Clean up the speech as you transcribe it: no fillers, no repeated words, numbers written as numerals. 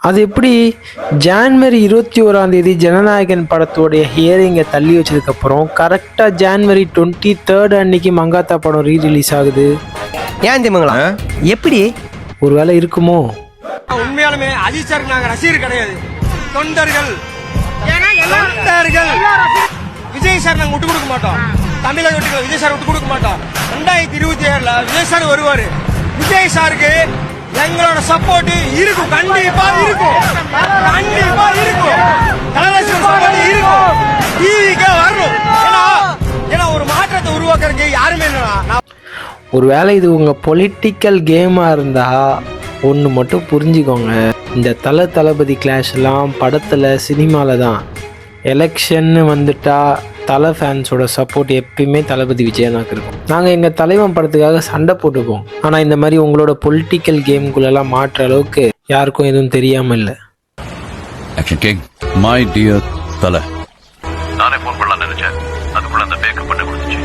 அது எப்படி ஜான்வரி 21 ஜனநாயகன் படத்தோடைய ஹியரிங்கை தள்ளி வச்சதுக்கப்புறம் கரெக்டாக ஜான்வரி 23 அன்னைக்கு மங்காத்தா படம் ரீரிலீஸ் ஆகுது? ஏன் தெரியுங்களா? எப்படி ஒரு வேளை இருக்குமோ? உண்மையாலுமே அஜித் சார் நாங்க ரசிகர் கிடையாது, தொண்டர்கள். விஜய் சார் நாங்க விட்டு கொடுக்க மாட்டோம். தமிழக விஜய் சார் விட்டு கொடுக்க மாட்டோம். 2027 விஜய் சார் வருவாரு. விஜய் சாருக்கு எங்களோட சப்போர்ட் இருக்கும், கண்டிப்பா இருக்கும், கண்டிப்பா இருக்கும், இருக்கும். டிவிக்கு வரணும். ஏன்னா ஒரு மாற்றத்தை உருவாக்குறதுக்கு யாருமே இல்லைனா. ஒருவேளை இது உங்கள் பொலிட்டிக்கல் கேமாக இருந்தால் ஒன்று மட்டும் புரிஞ்சுக்கோங்க, இந்த தளபதி கிளாஷ்லாம் படத்தில் சினிமாவில் தான். எலெக்ஷன்னு வந்துட்டா தலை ஃபேன்ஸோட சப்போர்ட் எப்பயுமே தளபதி விஜயனாக்கு இருக்கும். நாங்கள் எங்கள் தலைவன் படத்துக்காக சண்டை போட்டுப்போம். ஆனால் இந்த மாதிரி உங்களோட பொலிட்டிக்கல் கேம்குள்ளெல்லாம் மாற்ற அளவுக்கு யாருக்கும் எதுவும் தெரியாமல் இல்லை. ஆக்ஷன் கிங் மை டியர் தலை, நானே ஃபோன் பண்ணலாம் நினைச்சேன், அதுக்குள்ள அந்த பேக்கப் பண்ண கொடுத்துச்சு.